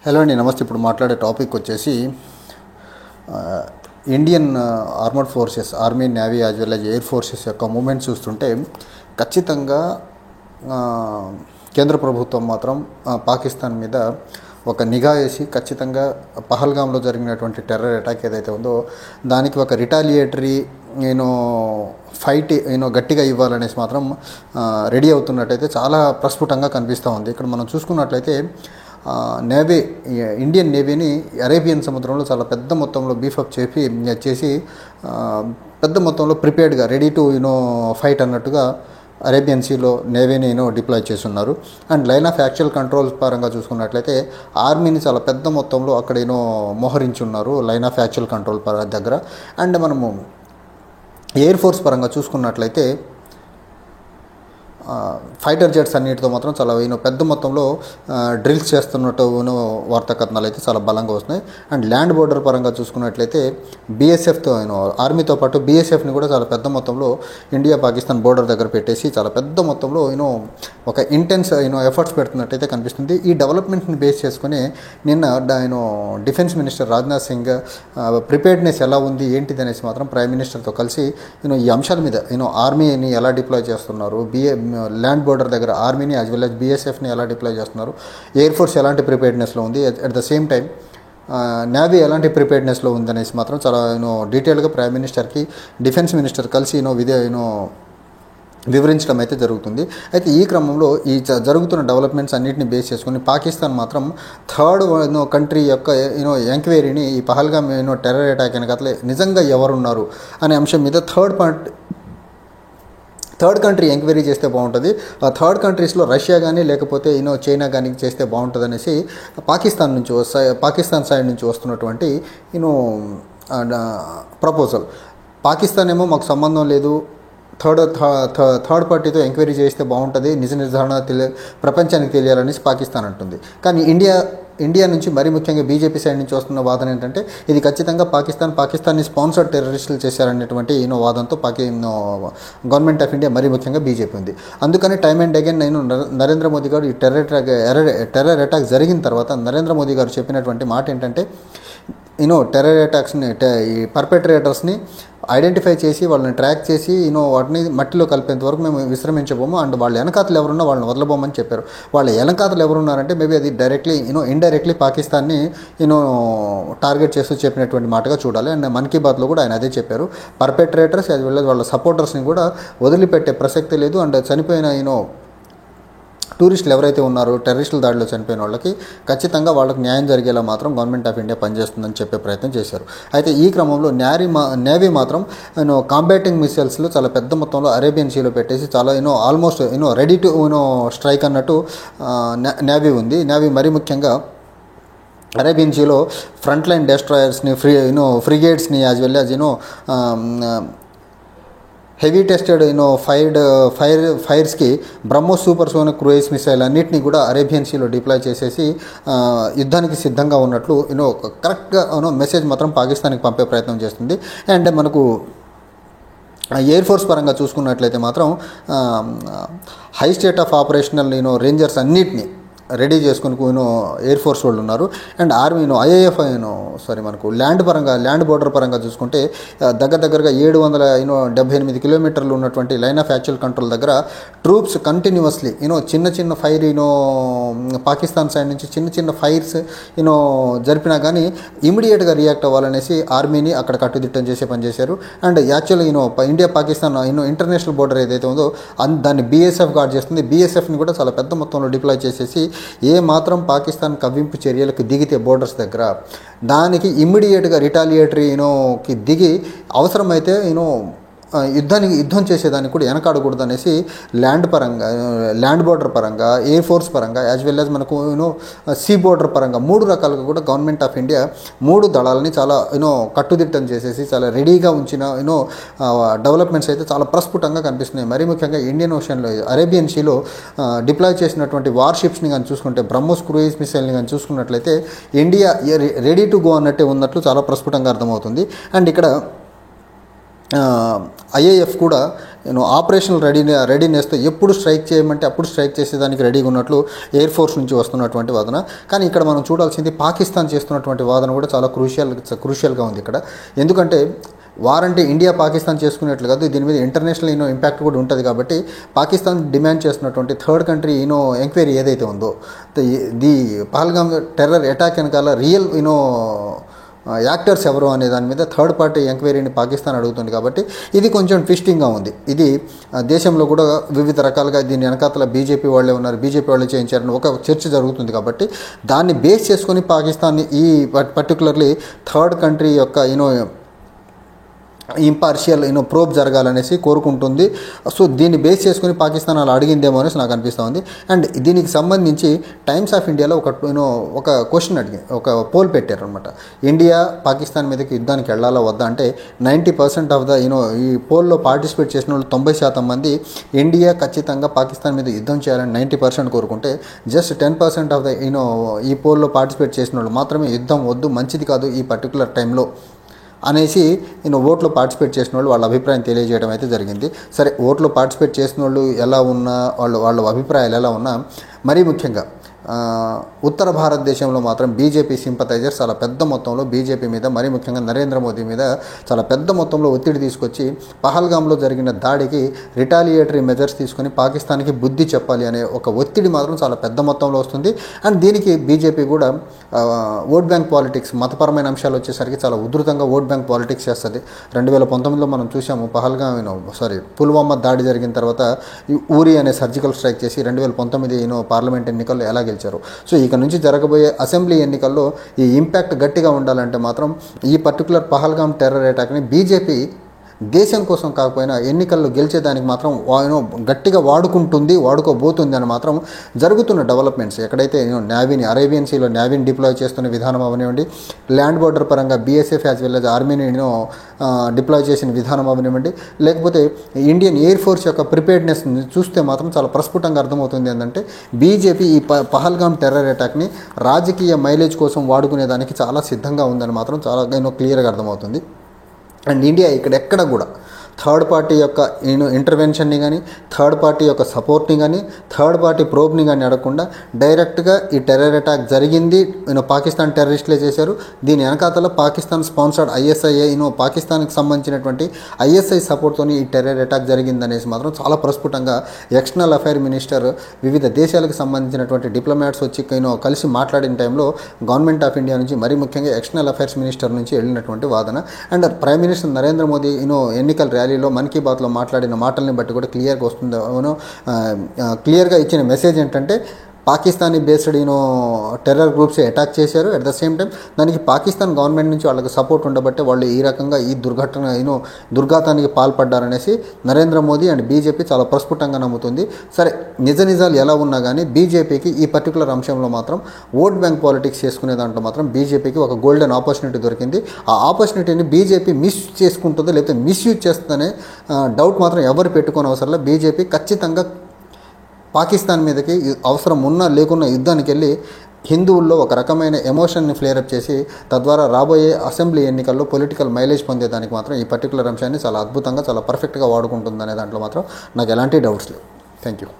Hello అండి, నమస్తే. ఇప్పుడు మాట్లాడే టాపిక్ వచ్చేసి Indian armoured forces, army, navy as well as air forces యొక్క మూమెంట్ చూస్తుంటే ఖచ్చితంగా కేంద్ర ప్రభుత్వం మాత్రం పాకిస్తాన్ మీద ఒక నిఘా వేసి ఖచ్చితంగా పహల్గామ్లో జరిగినటువంటి టెర్రర్ అటాక్ ఏదైతే ఉందో దానికి ఒక రిటాలియేటరీ ఫైట్ గట్టిగా ఇవ్వాలనేసి మాత్రం రెడీ అవుతున్నట్టయితే చాలా ప్రస్ఫుటంగా కనిపిస్తూ ఉంది. ఇక్కడ మనం చూసుకున్నట్లయితే నేవీ, ఇండియన్ నేవీని అరేబియన్ సముద్రంలో చాలా పెద్ద మొత్తంలో బీఫప్ చేసి పెద్ద మొత్తంలో ప్రిపేర్డ్గా రెడీ టు ఫైట్ అన్నట్టుగా అరేబియన్ సీలో నేవీని డిప్లాయ్ చేస్తున్నారు. And line of actual controls పరంగా చూసుకున్నట్లయితే ఆర్మీని చాలా పెద్ద మొత్తంలో అక్కడ మోహరించి ఉన్నారు లైన్ ఆఫ్ యాక్చువల్ కంట్రోల్ దగ్గర. అండ్ మనము ఎయిర్ ఫోర్స్ పరంగా చూసుకున్నట్లయితే ఫైటర్ జెట్స్ అన్నిటితో మాత్రం చాలా పెద్ద మొత్తంలో డ్రిల్స్ చేస్తున్నట్టు వార్తా కథనాలు అయితే చాలా బలంగా వస్తున్నాయి. అండ్ ల్యాండ్ బోర్డర్ పరంగా చూసుకున్నట్లయితే బీఎస్ఎఫ్తో ఆర్మీతో పాటు బీఎస్ఎఫ్ని కూడా చాలా పెద్ద మొత్తంలో ఇండియా పాకిస్తాన్ బోర్డర్ దగ్గర పెట్టేసి చాలా పెద్ద మొత్తంలో ఒక ఇంటెన్స్ ఎఫర్ట్స్ పెడుతున్నట్టయితే కనిపిస్తుంది. ఈ డెవలప్మెంట్ని బేస్ చేసుకుని నిన్న defence minister Rajnath Singh preparedness ఎలా ఉంది ఏంటిది అనేసి మాత్రం ప్రైమ్ మినిస్టర్తో కలిసి ఈ అంశాల మీద ఆర్మీని ఎలా డిప్లాయ్ చేస్తున్నారు, ల్యాండ్ బోర్డర్ దగ్గర ఆర్మీని యాజ్ వెల్ యాజ్ బీఎస్ఎఫ్ని ఎలా డిప్లాయ్ చేస్తున్నారు, ఎయిర్ ఫోర్స్ ఎలాంటి ప్రిపేర్డ్నెస్లో ఉంది, at the same time navy ఎలాంటి ప్రిపేర్డ్నెస్లో ఉందనేసి మాత్రం చాలా డీటెయిల్గా ప్రైమ్ మినిస్టర్కి డిఫెన్స్ మినిస్టర్ కలిసి వివరించడం అయితే జరుగుతుంది. అయితే ఈ క్రమంలో ఈ జరుగుతున్న డెవలప్మెంట్స్ అన్నింటినీ బేస్ చేసుకుని పాకిస్తాన్ మాత్రం థర్డ్ కంట్రీ యొక్క ఎంక్వైరీని ఈ పహల్గామ్ టెర్రర్ అటాక్ వెనకాల నిజంగా ఎవరున్నారు అనే అంశం మీద థర్డ్ కంట్రీ ఎంక్వైరీ చేస్తే బాగుంటుంది. ఆ థర్డ్ కంట్రీస్లో రష్యా కానీ లేకపోతే చైనా కానీ చేస్తే బాగుంటుంది అనేసి పాకిస్తాన్ సైడ్ నుంచి వస్తున్నటువంటి ప్రపోజల్. పాకిస్తాన్ ఏమో మాకు సంబంధం లేదు, థర్డ్ పార్టీతో ఎంక్వైరీ చేస్తే బాగుంటుంది, నిజ నిర్ధారణ ప్రపంచానికి తెలియాలనేసి పాకిస్తాన్ అంటుంది. కానీ ఇండియా నుంచి మరీ ముఖ్యంగా బీజేపీ సైడ్ నుంచి వస్తున్న వాదన ఏంటంటే ఇది ఖచ్చితంగా పాకిస్తాన్ని స్పాన్సర్డ్ టెర్రరిస్టులు చేశారనేటువంటి వాదంతో గవర్నమెంట్ ఆఫ్ ఇండియా మరీ ముఖ్యంగా బీజేపీ ఉంది. అందుకని time and again Narendra Modi గారు ఈ టెర్రర్ అటాక్ జరిగిన తర్వాత నరేంద్ర మోదీ గారు చెప్పినటువంటి మాట ఏంటంటే టెర్రర్ అటాక్స్ని, ఈ పర్పెట్రేటర్స్ని ఐడెంటిఫై చేసి వాళ్ళని ట్రాక్ చేసి వాటిని మట్టిలో కలిపేంత వరకు మేము విశ్రమించబోము. అండ్ వాళ్ళ వెనకాతలు ఎవరున్నా వాళ్ళని వదలబోమని చెప్పారు. వాళ్ళ వెనకాతలు ఎవరున్నారంటే మేబీ అది డైరెక్ట్లీ ఇండైరెక్ట్లీ పాకిస్తాన్ని టార్గెట్ చేస్తూ చెప్పినటువంటి మాటగా చూడాలి. అండ్ మన్ కీ బాత్లో కూడా ఆయన అదే చెప్పారు. పర్పెట్రేటర్స్ యాజ్ వెల్ యాజ్ వాళ్ళ సపోర్టర్స్ని కూడా వదిలిపెట్టే ప్రసక్తి లేదు. అండ్ చనిపోయిన టూరిస్టులు ఎవరైతే ఉన్నారో టెర్రరిస్టుల దాడిలో చనిపోయిన వాళ్ళకి ఖచ్చితంగా వాళ్ళకి న్యాయం జరిగేలా మాత్రం గవర్నమెంట్ ఆఫ్ ఇండియా పనిచేస్తుందని చెప్పే ప్రయత్నం చేశారు. అయితే ఈ క్రమంలో నేవీ మాత్రం కాంబాటింగ్ మిసైల్స్లో చాలా పెద్ద మొత్తంలో అరేబియన్ సీలో పెట్టేసి చాలా ఆల్మోస్ట్ రెడీ టు స్ట్రైక్ అన్నట్టు నేవీ ఉంది. నేవీ మరీ ముఖ్యంగా అరేబియన్ సీలో ఫ్రంట్ లైన్ డెస్ట్రాయర్స్ని ఫ్రిగేట్స్ని as well as heavy tested ఫైర్స్కి BrahMos supersonic cruise missile అన్నింటినీ కూడా అరేబియన్ సీలో డిప్లాయ్ చేసేసి యుద్ధానికి సిద్ధంగా ఉన్నట్లు కరెక్ట్గా మెసేజ్ మాత్రం పాకిస్తాన్కి పంపే ప్రయత్నం చేస్తుంది. అండ్ మనకు ఎయిర్ ఫోర్స్ పరంగా చూసుకున్నట్లయితే మాత్రం high state of operational Rangers అన్నిటినీ రెడీ చేసుకుని ఎయిర్ ఫోర్స్ వాళ్ళు ఉన్నారు. అండ్ ఆర్మీ ఐఏఎఫ్ మనకు ల్యాండ్ బోర్డర్ పరంగా చూసుకుంటే దగ్గరగా 778 కిలోమీటర్లు ఉన్నటువంటి లైన్ ఆఫ్ యాక్చువల్ కంట్రోల్ దగ్గర ట్రూప్స్ కంటిన్యూస్లీ చిన్న ఫైర్ పాకిస్తాన్ సైడ్ నుంచి చిన్న ఫైర్స్ జరిపినా కానీ ఇమీడియట్గా రియాక్ట్ అవ్వాలనేసి ఆర్మీని అక్కడ కట్టుదిట్టం చేసే పని చేశారు. And actually India Pakistan international border ఏదైతే ఉందో దాన్ని బీఎస్ఎఫ్ గార్డ్ చేస్తుంది. బీఎస్ఎఫ్ని కూడా చాలా పెద్ద మొత్తంలో డిప్లాయ్ చేసేసి ఏ మాత్రం పాకిస్తాన్ కవ్వింపు చర్యలకు దిగితే బోర్డర్స్ దగ్గర దానికి ఇమ్మీడియట్గా రిటాలియేటరీకి దిగి అవసరమైతే యుద్ధం చేసేదానికి కూడా వెనకాడకూడదు అనేసి ల్యాండ్ బోర్డర్ పరంగా, ఎయిర్ ఫోర్స్ పరంగా యాజ్ వెల్ యాజ్ మనకు సీ బోర్డర్ పరంగా 3 రకాలుగా కూడా గవర్నమెంట్ ఆఫ్ ఇండియా 3 దళాలని చాలా కట్టుదిట్టం చేసేసి చాలా రెడీగా ఉంచిన డెవలప్మెంట్స్ అయితే చాలా ప్రస్ఫుటంగా కనిపిస్తున్నాయి. మరీ ముఖ్యంగా ఇండియన్ ఓషన్లో అరేబియన్ సీలో డిప్లాయ్ చేసినటువంటి వార్షిప్స్ని కానీ చూసుకుంటే బ్రహ్మోస్ క్రూయిజ్ మిసైల్ని కానీ చూసుకున్నట్లయితే ఇండియా రెడీ టు గో అన్నట్టే ఉన్నట్లు చాలా ప్రస్ఫుటంగా అర్థమవుతుంది. అండ్ ఇక్కడ ఐఏఎఫ్ కూడా ఆపరేషనల్ రెడీనెస్తో ఎప్పుడు స్ట్రైక్ చేయమంటే అప్పుడు స్ట్రైక్ చేసేదానికి రెడీగా ఉన్నట్లు ఎయిర్ ఫోర్స్ నుంచి వస్తున్నటువంటి వాదన. కానీ ఇక్కడ మనం చూడాల్సింది పాకిస్తాన్ చేస్తున్నటువంటి వాదన కూడా చాలా క్రూషియల్గా ఉంది ఇక్కడ. ఎందుకంటే వార్ అంటే ఇండియా పాకిస్తాన్ చేసుకునేట్లు కాదు, దీని మీద ఇంటర్నేషనల్ ఇంపాక్ట్ కూడా ఉంటుంది. కాబట్టి పాకిస్తాన్ డిమాండ్ చేస్తున్నటువంటి థర్డ్ కంట్రీ ఎంక్వైరీ ఏదైతే ఉందో, ది పహల్గామ్ టెర్రర్ అటాక్ వెనకాల రియల్ యాక్టర్స్ ఎవరు అనే దాని మీద థర్డ్ పార్టీ ఎంక్వైరీని పాకిస్తాన్ అడుగుతుంది. కాబట్టి ఇది కొంచెం ట్విస్టింగ్గా ఉంది. ఇది దేశంలో కూడా వివిధ రకాలుగా దీని వెనకాతల బీజేపీ వాళ్ళే ఉన్నారు, బీజేపీ వాళ్ళే చేయించారని ఒక చర్చ జరుగుతుంది. కాబట్టి దాన్ని బేస్ చేసుకొని పాకిస్తాన్ ఈ పర్టికులర్లీ థర్డ్ కంట్రీ యొక్క ఇంపార్షియల్ ప్రోబ్ జరగాలనేసి కోరుకుంటుంది. సో దీన్ని బేస్ చేసుకుని పాకిస్తాన్ అలా అడిగిందేమో అనేసి నాకు అనిపిస్తూ ఉంది. అండ్ దీనికి సంబంధించి టైమ్స్ ఆఫ్ ఇండియాలో ఒక క్వశ్చన్ ఒక పోల్ పెట్టారనమాట. ఇండియా పాకిస్తాన్ మీదకి యుద్ధానికి వెళ్ళాలా వద్దా అంటే 90% ఆఫ్ ద ఈ పోల్లో పార్టిసిపేట్ చేసిన వాళ్ళు 90% మంది ఇండియా ఖచ్చితంగా పాకిస్తాన్ మీద యుద్ధం చేయాలని 90% కోరుకుంటే, జస్ట్ 10% ఆఫ్ ద ఈ పోల్లో పార్టిసిపేట్ చేసిన వాళ్ళు మాత్రమే యుద్ధం వద్దు, మంచిది కాదు ఈ పర్టికులర్ టైంలో అనేసి ఓట్లో పార్టిసిపేట్ చేసిన వాళ్ళు వాళ్ళ అభిప్రాయం తెలియజేయడం అయితే జరిగింది. సరే, ఓట్లో పార్టిసిపేట్ చేసిన వాళ్ళు ఎలా ఉన్నా, వాళ్ళ అభిప్రాయాలు ఎలా ఉన్నా, మరీ ముఖ్యంగా ఉత్తర భారతదేశంలో మాత్రం బీజేపీ సింపథైజర్స్ చాలా పెద్ద మొత్తంలో బీజేపీ మీద, మరీ ముఖ్యంగా నరేంద్ర మోదీ మీద చాలా పెద్ద మొత్తంలో ఒత్తిడి తీసుకొచ్చి పహల్గామ్లో జరిగిన దాడికి రిటాలియేటరీ మెజర్స్ తీసుకొని పాకిస్తాన్కి బుద్ధి చెప్పాలి అనే ఒక ఒత్తిడి మాత్రం చాలా పెద్ద మొత్తంలో వస్తుంది. అండ్ దీనికి బీజేపీ కూడా ఓట్ బ్యాంక్ పాలిటిక్స్, మతపరమైన అంశాలు వచ్చేసరికి చాలా ఉధృతంగా ఓట్ బ్యాంక్ పాలిటిక్స్ చేస్తుంది. 2019లో మనం చూసాము పుల్వామా దాడి జరిగిన తర్వాత ఊరి అనే సర్జికల్ స్ట్రైక్ చేసి 2019 పార్లమెంట్ ఎన్నికల్లో ఎలా గెలిచారు. సో ఇక నుంచి జరగబోయే అసెంబ్లీ ఎన్నికల్లో ఈ ఇంపాక్ట్ గట్టిగా ఉండాలంటే మాత్రం ఈ పర్టికులర్ పహల్గామ్ టెర్రర్ అటాక్ని బీజేపీ దేశం కోసం కాకపోయినా ఎన్నికల్లో గెలిచేదానికి మాత్రం గట్టిగా వాడుకోబోతుంది అని మాత్రం జరుగుతున్న డెవలప్మెంట్స్. ఎక్కడైతే నేవీని అరేబియన్ సీలో నేవీని డిప్లాయ్ చేస్తున్న విధానం అవనివ్వండి, ల్యాండ్ బోర్డర్ పరంగా బీఎస్ఎఫ్ యాజ్ వెల్ యాజ్ ఆర్మీని డిప్లాయ్ చేసిన విధానం అవనివ్వండి, లేకపోతే ఇండియన్ ఎయిర్ ఫోర్స్ యొక్క ప్రిపేర్డ్నెస్ చూస్తే మాత్రం చాలా ప్రస్ఫుటంగా అర్థమవుతుంది. ఏంటంటే బీజేపీ ఈ పహల్గామ్ టెర్రర్ అటాక్ని రాజకీయ మైలేజ్ కోసం వాడుకునేదానికి చాలా సిద్ధంగా ఉందని మాత్రం చాలా క్లియర్గా అర్థమవుతుంది. అండ్ ఇండియా ఎక్కడ కూడా థర్డ్ పార్టీ యొక్క ఇంటర్వెన్షన్ని కానీ, థర్డ్ పార్టీ యొక్క సపోర్ట్ని కానీ, థర్డ్ పార్టీ ప్రోబ్ని కానీ అడగకుండా డైరెక్ట్గా ఈ టెర్రర్ అటాక్ జరిగింది, పాకిస్తాన్ టెర్రరిస్టులే చేశారు, దీని వెనకాతల పాకిస్తాన్ స్పాన్సర్డ్ ఐఎస్ఐఏ పాకిస్తాన్కి సంబంధించినటువంటి ఐఎస్ఐ సపోర్ట్తో ఈ టెర్రర్ అటాక్ జరిగిందనేసి మాత్రం చాలా ప్రస్ఫుటంగా ఎక్స్టర్నల్ అఫైర్ మినిస్టర్ వివిధ దేశాలకు సంబంధించినటువంటి డిప్లొమాట్స్ వచ్చి కలిసి మాట్లాడిన టైంలో గవర్నమెంట్ ఆఫ్ ఇండియా నుంచి, మరీ ముఖ్యంగా ఎక్స్టర్నల్ అఫైర్స్ మినిస్టర్ నుంచి వెళ్ళినటువంటి వాదన. And prime minister Narendra Modi ఎన్నికల ర్యాలీలో మన్ కీ బాత్లో మాట్లాడిన మాటల్ని బట్టి కూడా క్లియర్గా వస్తుంది. క్లియర్గా ఇచ్చిన మెసేజ్ ఏంటంటే పాకిస్తానీ బేస్డ్ టెర్రర్ గ్రూప్సే అటాక్ చేశారు. అట్ ద సేమ్ టైం దానికి పాకిస్తాన్ గవర్నమెంట్ నుంచి వాళ్ళకి సపోర్ట్ ఉండబట్టే వాళ్ళు ఈ రకంగా ఈ దుర్ఘాతానికి పాల్పడ్డారనేసి నరేంద్ర మోదీ అండ్ బీజేపీ చాలా ప్రస్ఫుటంగా నమ్ముతుంది. సరే, నిజాలు ఎలా ఉన్నా కానీ బీజేపీకి ఈ పర్టికులర్ అంశంలో మాత్రం ఓట్ బ్యాంక్ పాలిటిక్స్ చేసుకునే దాంట్లో మాత్రం బీజేపీకి ఒక గోల్డెన్ ఆపర్చునిటీ దొరికింది. ఆ ఆపర్చునిటీని బీజేపీ మిస్ చేసుకుంటుందో లేకపోతే మిస్యూజ్ చేస్తుందనే డౌట్ మాత్రం ఎవరు పెట్టుకోని అవసరం లేదు. బీజేపీ ఖచ్చితంగా పాకిస్తాన్ మీదకి అవసరం ఉన్నా లేకున్నా యుద్ధానికి వెళ్ళి హిందువుల్లో ఒక రకమైన ఎమోషన్ని ఫ్లేరప్ చేసి తద్వారా రాబోయే అసెంబ్లీ ఎన్నికల్లో పొలిటికల్ మైలేజ్ పొందేదానికి మాత్రం ఈ పర్టికులర్ అంశాన్ని చాలా అద్భుతంగా, చాలా పర్ఫెక్ట్గా వాడుకుంటుందనే దాంట్లో మాత్రం నాకు ఎలాంటి డౌట్స్ లేవు. Thank you.